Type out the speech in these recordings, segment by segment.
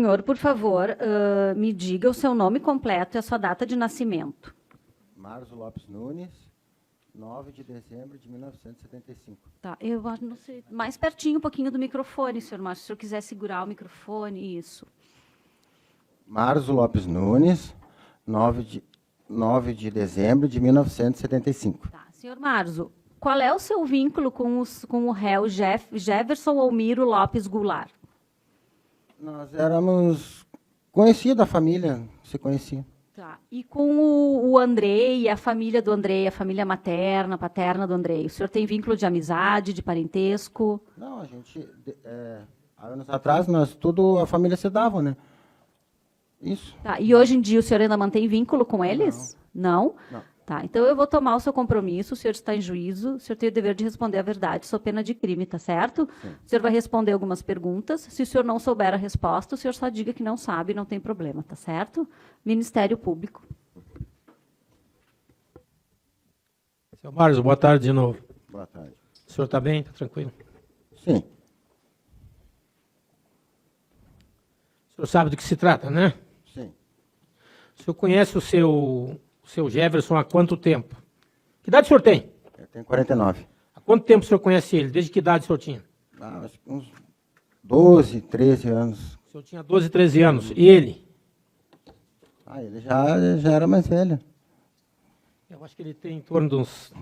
senhor, por favor, me diga o seu nome completo e a sua data de nascimento. Marzo Lopes Nunes, 9 de dezembro de 1975. Tá, eu não sei, mais pertinho um pouquinho do microfone, senhor Márcio, se o senhor quiser segurar o microfone, isso. Marzo Lopes Nunes, 9 de dezembro de 1975. Tá, senhor Marzo, qual é o seu vínculo com o réu Jefferson Almiro Lopes Goulart? Nós éramos conhecidos, a família se conhecia. Tá. E com o Andrei, a família do Andrei, a família materna, paterna do Andrei, o senhor tem vínculo de amizade, de parentesco? Não, a gente, há anos atrás, a família se dava, né? Isso. Tá. E hoje em dia o senhor ainda mantém vínculo com eles? Não. Não. Tá. Então eu vou tomar o seu compromisso, o senhor está em juízo, o senhor tem o dever de responder a verdade, sob pena de crime, tá certo? Sim. O senhor vai responder algumas perguntas. Se o senhor não souber a resposta, o senhor só diga que não sabe, não tem problema, tá certo? Ministério Público. Seu Marzo, boa tarde de novo. Boa tarde. O senhor está bem? Está tranquilo? Sim. O senhor sabe do que se trata, né? Sim. O senhor conhece o seu Jefferson há quanto tempo? Que idade o senhor tem? Eu tenho 49. Há quanto tempo o senhor conhece ele? Desde que idade o senhor tinha? Acho que uns 12, 13 anos. O senhor tinha 12, 13 anos. E ele? Ele já era mais velho. Eu acho que ele tem em torno de uns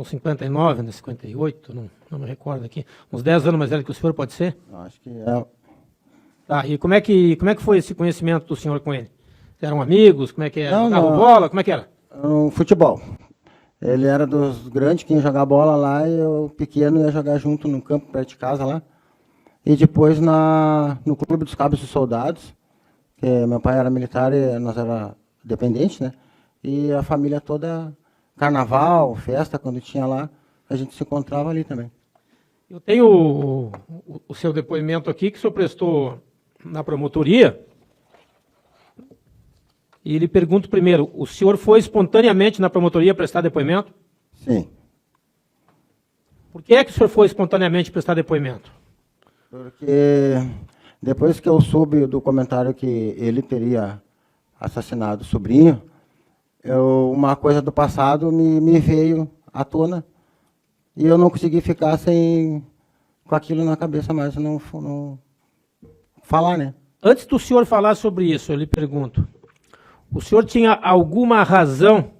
59, uns 58, não me recordo aqui. Uns 10 anos mais velho que o senhor, pode ser? Eu acho que é. Tá, e como é que foi esse conhecimento do senhor com ele? Eram amigos? Como é que era? Não, Jogavam não. bola? Como é que era? Futebol. Ele era dos grandes que ia jogar bola lá e eu, pequeno, ia jogar junto no campo perto de casa lá. E depois no Clube dos Cabos e Soldados, que meu pai era militar e nós era dependentes, né? E a família toda, carnaval, festa, quando tinha lá, a gente se encontrava ali também. Eu tenho o seu depoimento aqui, que o senhor prestou na promotoria. E lhe pergunto primeiro, o senhor foi espontaneamente na promotoria prestar depoimento? Sim. Por que é que o senhor foi espontaneamente prestar depoimento? Porque depois que eu soube do comentário que ele teria assassinado o sobrinho, uma coisa do passado me veio à tona e eu não consegui ficar com aquilo na cabeça mais, não falar, né? Antes do senhor falar sobre isso, eu lhe pergunto, o senhor tinha alguma razão,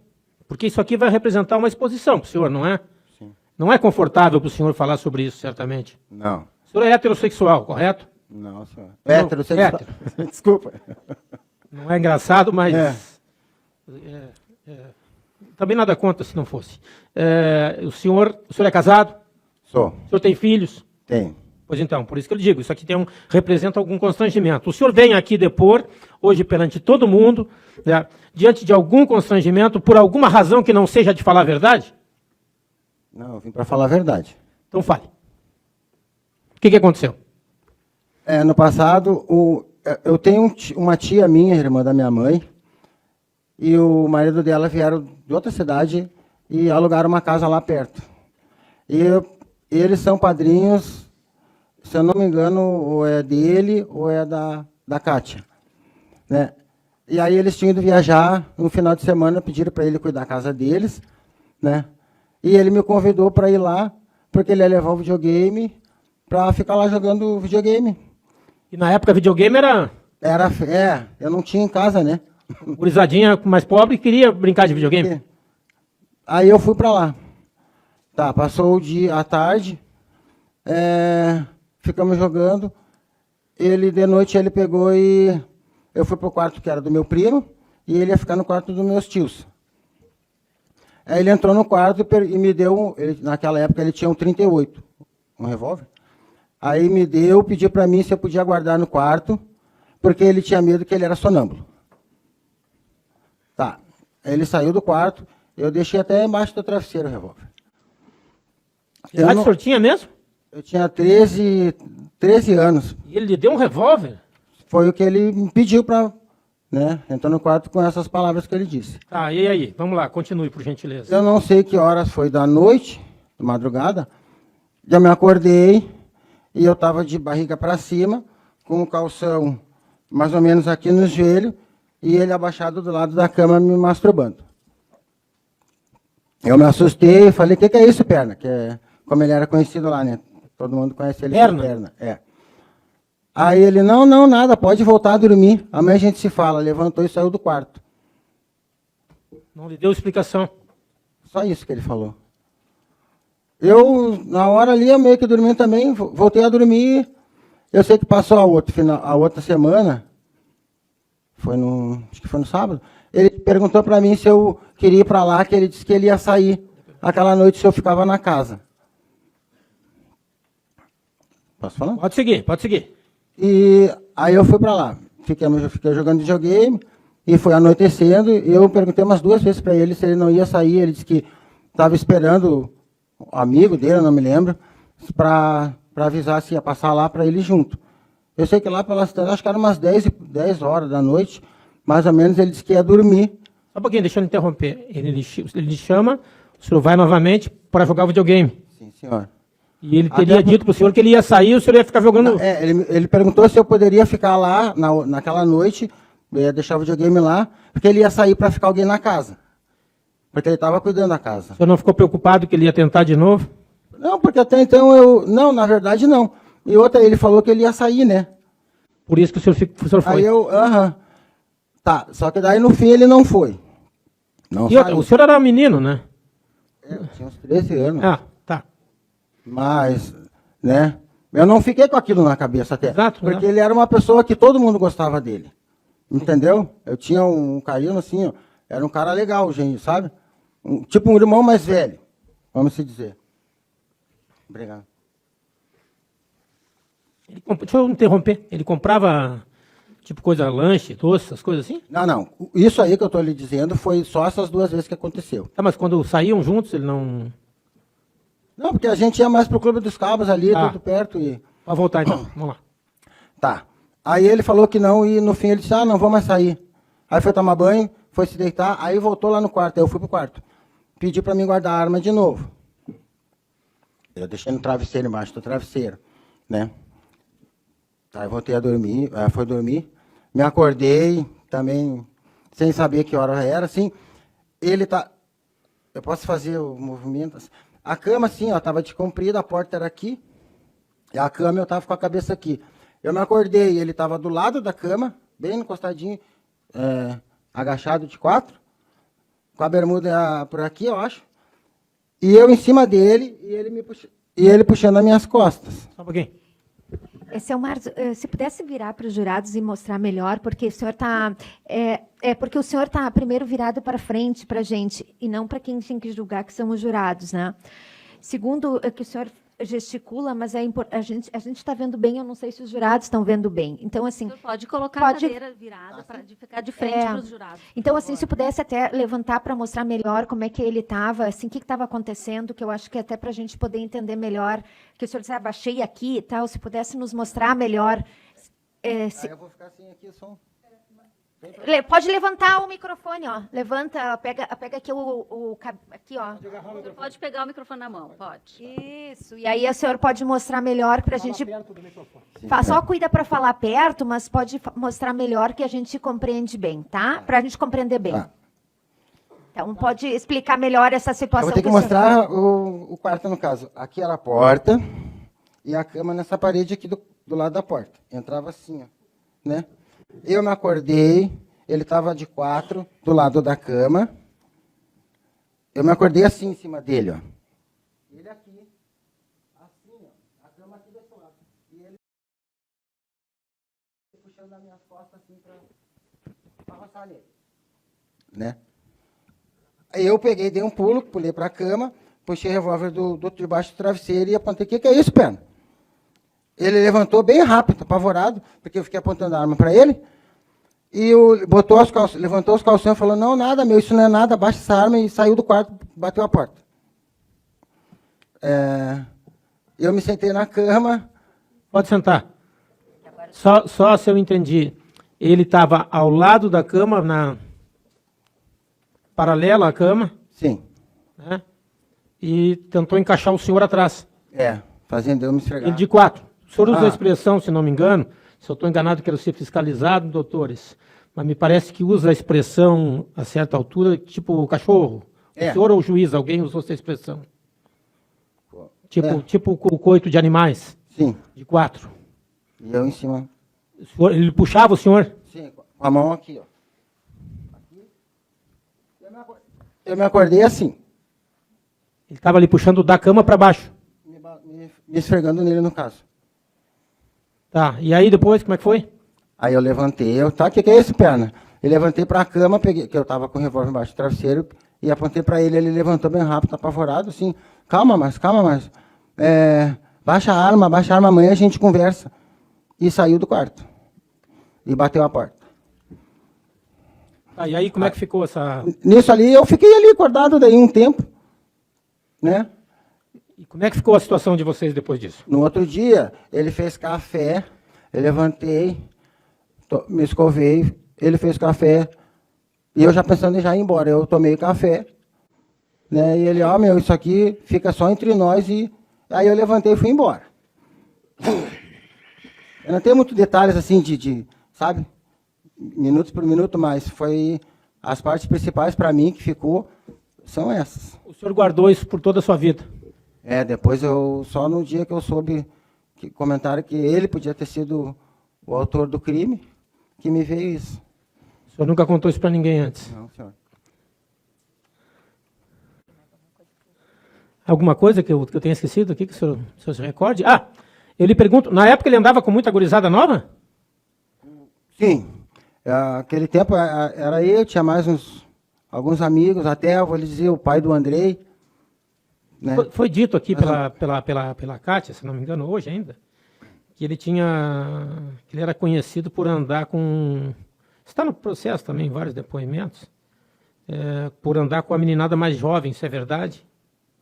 porque isso aqui vai representar uma exposição para o senhor, não é? Sim. Não é confortável para o senhor falar sobre isso, certamente. Não. O senhor é heterossexual, correto? Não, senhor. Não, Heterossexual. Desculpa. Não é engraçado, mas... também nada contra se não fosse. O senhor é casado? Sou. O senhor tem filhos? Tenho. Pois então, por isso que eu lhe digo, isso aqui representa algum constrangimento. O senhor vem aqui depor, hoje perante todo mundo, né, diante de algum constrangimento, por alguma razão que não seja de falar a verdade? Não, eu vim para falar a verdade. Então fale. O que aconteceu? No passado, eu tenho uma tia minha, irmã da minha mãe, e o marido dela vieram de outra cidade e alugaram uma casa lá perto. E eles são padrinhos, se eu não me engano, ou é dele ou é da Kátia, né? E aí eles tinham ido viajar no final de semana, pediram para ele cuidar da casa deles, né? E ele me convidou para ir lá, porque ele ia levar o videogame para ficar lá jogando videogame. E na época videogame era eu não tinha em casa, né? gurizadinha mais pobre que queria brincar de videogame. Aí eu fui para lá. Tá, passou o dia, a tarde, ficamos jogando. De noite, ele pegou e eu fui pro quarto que era do meu primo e ele ia ficar no quarto dos meus tios. Aí ele entrou no quarto e me deu, naquela época ele tinha um 38, um revólver. Aí me deu, pediu para mim se eu podia guardar no quarto, porque ele tinha medo que ele era sonâmbulo. Tá, aí ele saiu do quarto, eu deixei até embaixo do travesseiro o revólver. Que idade o senhor tinha mesmo? Eu tinha 13 anos. E ele lhe deu um revólver? Foi o que ele me pediu para, né? Entrou no quarto com essas palavras que ele disse. Tá, e aí? Vamos lá, continue, por gentileza. Eu não sei que horas foi da noite, de madrugada, já me acordei e eu estava de barriga para cima, com o calção mais ou menos aqui no joelho, e ele abaixado do lado da cama me masturbando. Eu me assustei e falei, o que é isso, perna? Que é como ele era conhecido lá, né? Todo mundo conhece ele como perna. É. Aí ele, não, nada, pode voltar a dormir. Amanhã a gente se fala. Levantou e saiu do quarto. Não lhe deu explicação. Só isso que ele falou. Eu, na hora ali, eu meio que dormi também, voltei a dormir. Eu sei que passou a outra semana, acho que foi no sábado, ele perguntou para mim se eu queria ir para lá, que ele disse que ele ia sair aquela noite se eu ficava na casa. Posso falar? Pode seguir, pode seguir. E aí eu fui para lá, fiquei jogando videogame, e foi anoitecendo, e eu perguntei umas 2 vezes para ele se ele não ia sair, ele disse que estava esperando o amigo dele, eu não me lembro, para avisar se ia passar lá para ele junto. Eu sei que lá pelas, acho que era umas 10 horas da noite, mais ou menos, ele disse que ia dormir. Só um pouquinho, deixa eu interromper. Ele lhe chama, o senhor vai novamente para jogar videogame. Sim, senhor. E ele teria dito para o senhor que ele ia sair e o senhor ia ficar jogando... Ele perguntou se eu poderia ficar lá naquela noite, eu ia deixar o videogame lá, porque ele ia sair para ficar alguém na casa. Porque ele estava cuidando da casa. O senhor não ficou preocupado que ele ia tentar de novo? Não, porque até então eu... Não, na verdade não. E outra, ele falou que ele ia sair, né? Por isso que o senhor foi. Aí eu... Tá, só que daí no fim ele não foi. Não E outra, o senhor era menino, né? Eu tinha uns 13 anos. Ah, tá. Mas, né? Eu não fiquei com aquilo na cabeça até. Exato. Porque ele era uma pessoa que todo mundo gostava dele. Entendeu? Eu tinha um carinho assim, ó. Era um cara legal, gente, sabe? Tipo um irmão mais velho, vamos se dizer. Obrigado. Deixa eu interromper. Ele comprava, tipo, coisa, lanche, doce, essas coisas assim? Não. Isso aí que eu estou lhe dizendo foi só essas 2 vezes que aconteceu. Tá, mas quando saíam juntos, ele não... Não, porque a gente ia mais pro Clube dos Cabos ali, tudo perto e... Pode voltar então, vamos lá. Tá. Aí ele falou que não e no fim ele disse, não vou mais sair. Aí foi tomar banho, foi se deitar, aí voltou lá no quarto, aí eu fui pro quarto. Pediu para mim guardar a arma de novo. Eu deixei no travesseiro, embaixo do travesseiro, né? Aí voltei a dormir, foi dormir, me acordei também, sem saber que hora era, assim, ele tá... Eu posso fazer o movimento... A cama, assim, ó, tava de comprida, a porta era aqui, e a cama eu tava com a cabeça aqui. Eu me acordei, ele tava do lado da cama, bem encostadinho, agachado de 4, com a bermuda por aqui, eu acho, e eu em cima dele, e ele puxando as minhas costas. Só um pouquinho. Seu Marcos, se pudesse virar para os jurados e mostrar melhor, porque o senhor está porque o senhor está primeiro virado para frente para a gente e não para quem tem que julgar, que são os jurados, né? Segundo, que o senhor gesticula, mas a gente está vendo bem. Eu não sei se os jurados estão vendo bem. Então assim, Você pode colocar a cadeira virada para ficar de frente para os jurados. Então assim, se pudesse até levantar para mostrar melhor como é que ele estava, assim, o que estava acontecendo, que eu acho que até para a gente poder entender melhor, que o senhor disse, baixei aqui e tal, se pudesse nos mostrar melhor. Eu vou ficar assim aqui, só... Pode levantar o microfone, ó. Levanta, pega aqui aqui, ó. Você pode pegar o microfone na mão, pode. Isso. E aí o senhor pode mostrar melhor para a gente. Só cuida para falar perto, mas pode mostrar melhor que a gente compreende bem, tá? Para a gente compreender bem. Tá. Então pode explicar melhor essa Eu situação. vou ter que mostrar o quarto, no caso. Aqui era a porta e a cama nessa parede aqui do lado da porta. Entrava assim, ó, né? Eu me acordei, ele estava de 4 do lado da cama. Eu me acordei assim em cima dele, ó. Ele aqui, assim, ó, a cama aqui desse lado. E ele puxando as minhas costas assim para roçar nele, né? Aí eu peguei, dei um pulo, pulei para a cama, puxei o revólver debaixo do travesseiro e apontei, o que é isso, perna? Ele levantou bem rápido, apavorado, porque eu fiquei apontando a arma para ele, e levantou os calções e falou, não, nada, meu, isso não é nada, abaixa essa arma, e saiu do quarto, bateu a porta. Eu me sentei na cama. Pode sentar. Só se eu entendi, ele estava ao lado da cama, paralela à cama? Sim. Né? E tentou encaixar o senhor atrás. Fazendo eu me esfregar. Ele de 4. O senhor usa a expressão, se não me engano, Se eu estou enganado, quero ser fiscalizado, doutores. Mas me parece que usa a expressão, a certa altura, tipo cachorro. É. O senhor ou o juiz, alguém usou essa expressão? É. Tipo o coito de animais, Sim. de 4. E eu em cima. Ele puxava o senhor? Sim, com a mão aqui, ó. Aqui. Eu me acordei assim, Ele estava ali puxando da cama para baixo. me esfregando nele, no caso. Tá, e aí depois, como é que foi? Aí eu levantei, que é isso, perna? Eu levantei para a cama, peguei, que eu estava com o revólver embaixo do travesseiro, e apontei para ele levantou bem rápido, apavorado, assim, calma, mas, baixa a arma, amanhã a gente conversa. E saiu do quarto. E bateu a porta. Tá, e aí como é que ficou essa... Nisso ali, eu fiquei ali acordado daí um tempo, né? E como é que ficou a situação de vocês depois disso? No outro dia, ele fez café, eu levantei, me escovei, ele fez café, e eu já pensando em já ir embora. Eu tomei café, né? E ele, isso aqui fica só entre nós, e aí eu levantei e fui embora. Eu não tenho muitos detalhes assim sabe, minutos por minuto, mas foi as partes principais para mim que ficou, são essas. O senhor guardou isso por toda a sua vida? Depois só no dia que eu soube, que comentaram que ele podia ter sido o autor do crime, que me veio isso. O senhor nunca contou isso para ninguém antes? Não, senhor. Alguma coisa que eu tenha esquecido aqui, que o senhor se recorde? Ah, eu lhe pergunto, na época ele andava com muita gurizada nova? Sim. Aquele tempo era eu, tinha mais alguns amigos, até, eu vou lhe dizer, o pai do Andrei. Né? Foi dito aqui pela Kátia, se não me engano, hoje ainda, que ele era conhecido por andar com... Está no processo também, vários depoimentos, por andar com a meninada mais jovem, isso é verdade?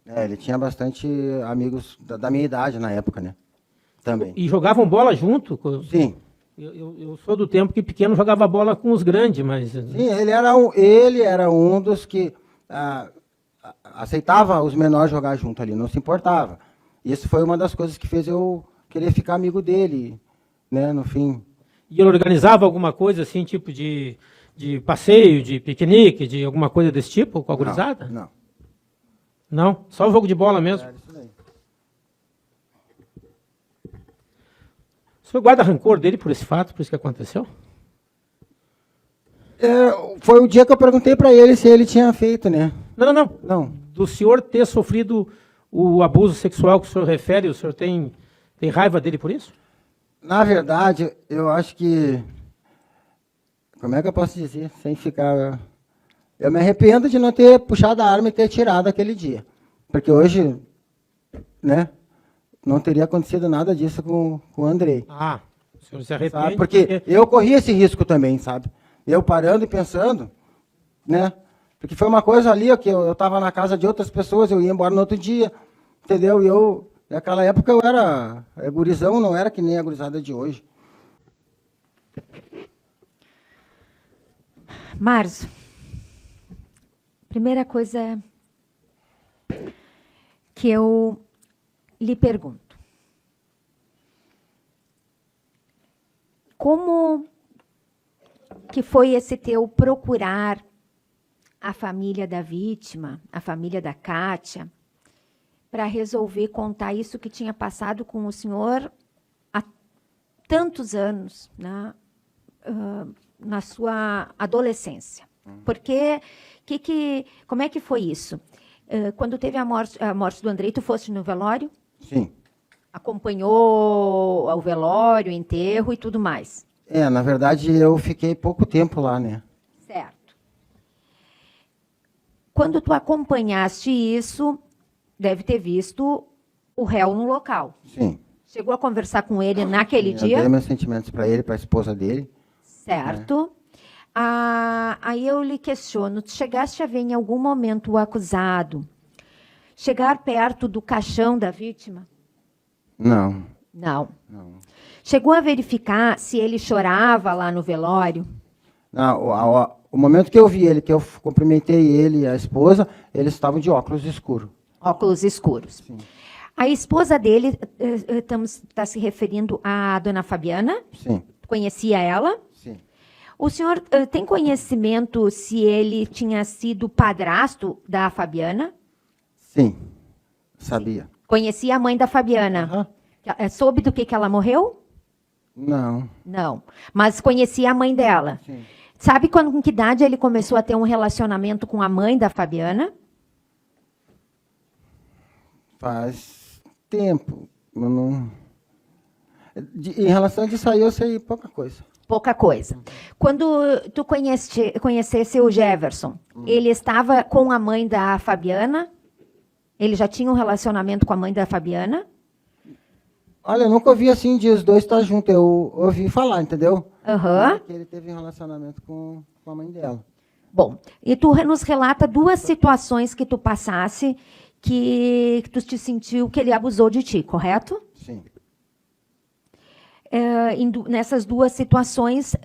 Ele tinha bastante amigos da minha idade na época, né? Também. E jogavam bola junto? Sim. Eu sou do tempo que pequeno jogava bola com os grandes, mas... Sim, ele era um dos que aceitava os menores jogar junto ali, não se importava. Isso foi uma das coisas que fez eu querer ficar amigo dele, né, no fim. E ele organizava alguma coisa assim, tipo de passeio, de piquenique, de alguma coisa desse tipo com a gurizada? Não. Não? Só o jogo de bola mesmo? Isso daí. O senhor guarda rancor dele por esse fato, por isso que aconteceu? Foi o dia que eu perguntei para ele se ele tinha feito, né? Não. Do senhor ter sofrido o abuso sexual que o senhor refere, o senhor tem raiva dele por isso? Na verdade, eu acho que... Como é que eu posso dizer? Sem ficar... Eu me arrependo de não ter puxado a arma e ter tirado aquele dia. Porque hoje, né, não teria acontecido nada disso com o Andrei. Ah, o senhor se arrepende? Sabe? Porque eu corri esse risco também, sabe? Eu parando e pensando, né? Porque foi uma coisa ali, ó, que eu estava na casa de outras pessoas, eu ia embora no outro dia, entendeu? E naquela época eu era gurizão, não era que nem a gurizada de hoje. Márcio, primeira coisa que eu lhe pergunto. Como que foi esse teu procurar a família da vítima, a família da Kátia, para resolver contar isso que tinha passado com o senhor há tantos anos, né, na sua adolescência? Porque, como é que foi isso? Quando teve a morte do Andrei, tu foste no velório? Sim. Acompanhou o velório, o enterro e tudo mais? Na verdade, eu fiquei pouco tempo lá, né? Certo. Quando tu acompanhaste isso, deve ter visto o réu no local. Sim. Chegou a conversar com ele naquele dia? Eu dei meus sentimentos para ele, para a esposa dele. Certo. Aí eu lhe questiono, tu chegaste a ver em algum momento o acusado chegar perto do caixão da vítima? Não. Não. Chegou a verificar se ele chorava lá no velório? Não, o momento que eu vi ele, que eu cumprimentei ele e a esposa, eles estavam de óculos escuros. Óculos escuros. Sim. A esposa dele, está se referindo à dona Fabiana? Sim, Conhecia ela? sim. O senhor tem conhecimento se ele tinha sido padrasto da Fabiana? Sim, sabia. Conhecia a mãe da Fabiana? Aham. Soube do que ela morreu? Não, Não. Mas conhecia a mãe dela? sim. Sabe quando, com que idade ele começou a ter um relacionamento com a mãe da Fabiana? Faz tempo. Eu não... em relação a disso aí, eu sei pouca coisa. Pouca coisa. Quando tu conhecesse o Jefferson, ele estava com a mãe da Fabiana? Ele já tinha um relacionamento com a mãe da Fabiana? Olha, eu nunca ouvi assim de os dois estar juntos. Eu ouvi falar, entendeu? Aham. Que ele teve um relacionamento com a mãe dela. Bom, e tu nos relata duas situações que tu passasse que tu te sentiu que ele abusou de ti, correto? Sim. Nessas duas situações,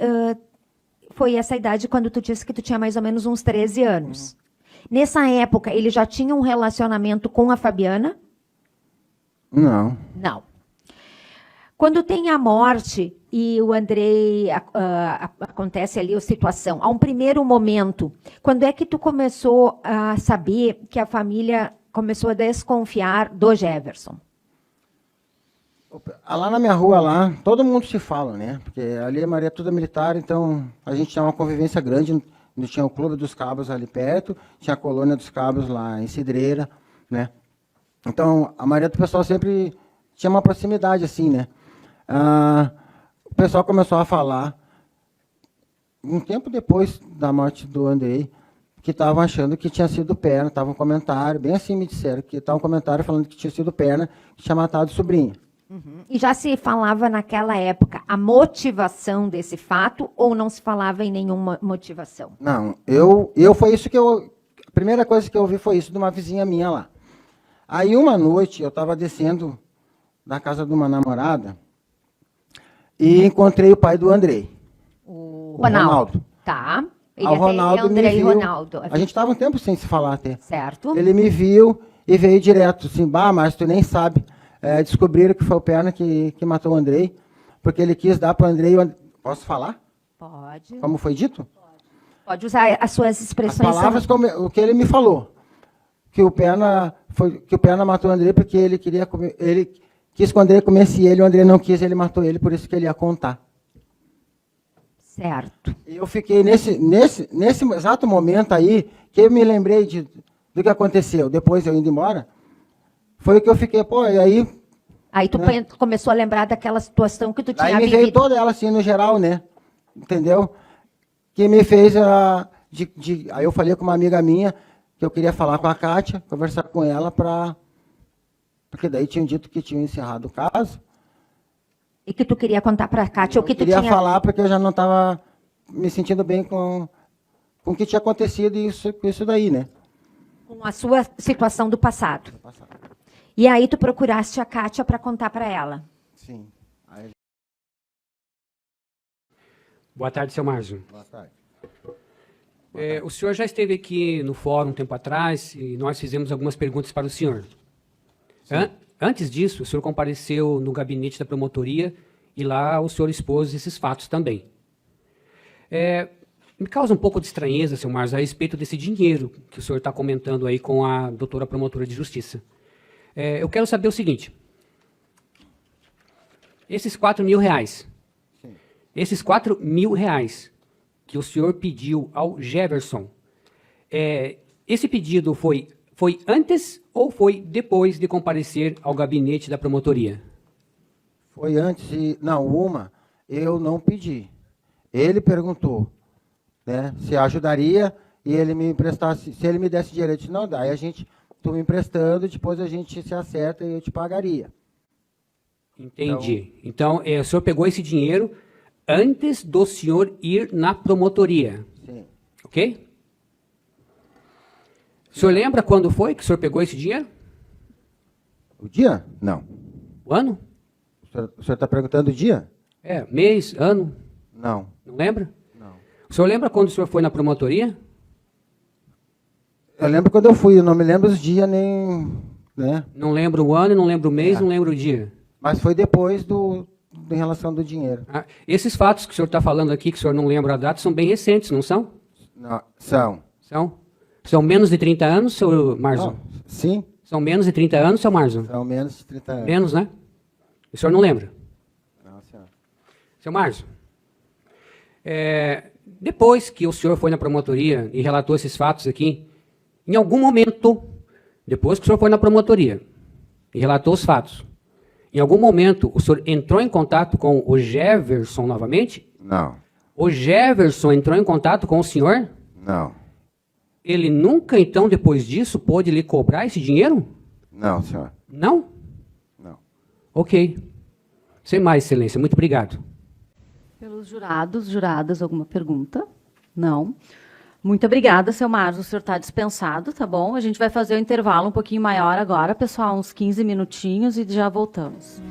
foi essa idade quando tu disse que tu tinha mais ou menos uns 13 anos. Nessa época, ele já tinha um relacionamento com a Fabiana? Não. Não. Quando tem a morte e o Andrei, acontece ali a situação, a um primeiro momento, quando é que tu começou a saber que a família começou a desconfiar do Jefferson? Lá na minha rua, lá, todo mundo se fala, né? Porque ali a Maria é toda militar, então a gente tinha uma convivência grande. Tinha o Clube dos Cabos ali perto, tinha a Colônia dos Cabos lá em Cidreira, né? Então, a maioria do pessoal sempre tinha uma proximidade, assim, né? O pessoal começou a falar, um tempo depois da morte do Andrei, que estavam achando que tinha sido Perna, estava um comentário, bem assim me disseram, que estava um comentário falando que tinha sido Perna, que tinha matado o sobrinho. E já se falava naquela época a motivação desse fato ou não se falava em nenhuma motivação? Não, foi isso que a primeira coisa que eu ouvi foi isso de uma vizinha minha lá. Aí uma noite eu estava descendo da casa de uma namorada e encontrei o pai do Andrei. O Ronaldo. Tá. O Ronaldo me Andrei viu. Ronaldo. A gente estava um tempo sem se falar até. Certo. Ele me viu e veio direto, assim, mas tu nem sabe. Descobriram que foi o Perna que matou o Andrei, porque ele quis dar para o Andrei... Posso falar? Pode. Como foi dito? Pode usar as suas As expressões. palavras, o que ele me falou. Que o Perna matou o Andrei porque ele queria comer, ele quis que o Andrei comesse ele, o Andrei não quis, ele matou ele, por isso que ele ia contar. Certo. E eu fiquei nesse exato momento aí, que eu me lembrei do que aconteceu, depois eu indo embora, foi o que eu fiquei, e aí... Aí tu começou a lembrar daquela situação que tu tinha Aí me vivido. veio toda ela assim, no geral, né? Entendeu? Que me fez aí eu falei com uma amiga minha que eu queria falar com a Kátia, conversar com ela porque daí tinham dito que tinham encerrado o caso. E que tu queria contar para a Kátia o que tu queria tinha... falar porque eu já não estava me sentindo bem com o que tinha acontecido e isso daí, né? Com a sua situação do passado. E aí tu procuraste a Kátia para contar para ela. Sim. Aí... Boa tarde, seu Márcio. Boa tarde. O senhor já esteve aqui no fórum um tempo atrás e nós fizemos algumas perguntas para o senhor. Antes disso, o senhor compareceu no gabinete da promotoria e lá o senhor expôs esses fatos também. Me causa um pouco de estranheza, seu Márcio, a respeito desse dinheiro que o senhor está comentando aí com a doutora promotora de justiça. Eu quero saber o seguinte. Esses R$4.000, esses R$4.000 que o senhor pediu ao Jefferson, esse pedido foi antes ou foi depois de comparecer ao gabinete da promotoria? Foi antes não, eu não pedi. Ele perguntou, né, se ajudaria e ele me emprestasse, se ele me desse dinheiro, eu disse, não dá, aí tu me emprestando, depois a gente se acerta e eu te pagaria. Entendi. Então, o senhor pegou esse dinheiro antes do senhor ir na promotoria. Sim. Ok? O senhor lembra quando foi que o senhor pegou esse dinheiro? O dia? Não. O ano? O senhor está perguntando o dia? Mês, ano? Não. Não lembra? Não. O senhor lembra quando o senhor foi na promotoria? Eu lembro quando eu fui, eu não me lembro os dias nem... né? Não lembro o ano, não lembro o mês, não lembro o dia. Mas foi depois em relação do dinheiro. Ah, esses fatos que o senhor está falando aqui, que o senhor não lembra a data, são bem recentes, não são? Não, são. São menos de 30 anos, seu Marzon? Não, sim, São menos de 30 anos, seu Marzon? são menos de 30 anos. Menos, né? O senhor não lembra? Não, senhor. Seu Marzon, depois que o senhor foi na promotoria e relatou esses fatos aqui, em algum momento, depois que o senhor foi na promotoria e relatou os fatos, em algum momento o senhor entrou em contato com o Jefferson novamente? Não, O Jefferson entrou em contato com o senhor? não, Ele nunca, então, depois disso, pôde lhe cobrar esse dinheiro? não, senhor. Não? Não. Ok. Sem mais, excelência. Muito obrigado. Pelos juradas, alguma pergunta? Não. Muito obrigada, seu Marzon. O senhor está dispensado, tá bom? A gente vai fazer o intervalo um pouquinho maior agora, pessoal, uns 15 minutinhos e já voltamos.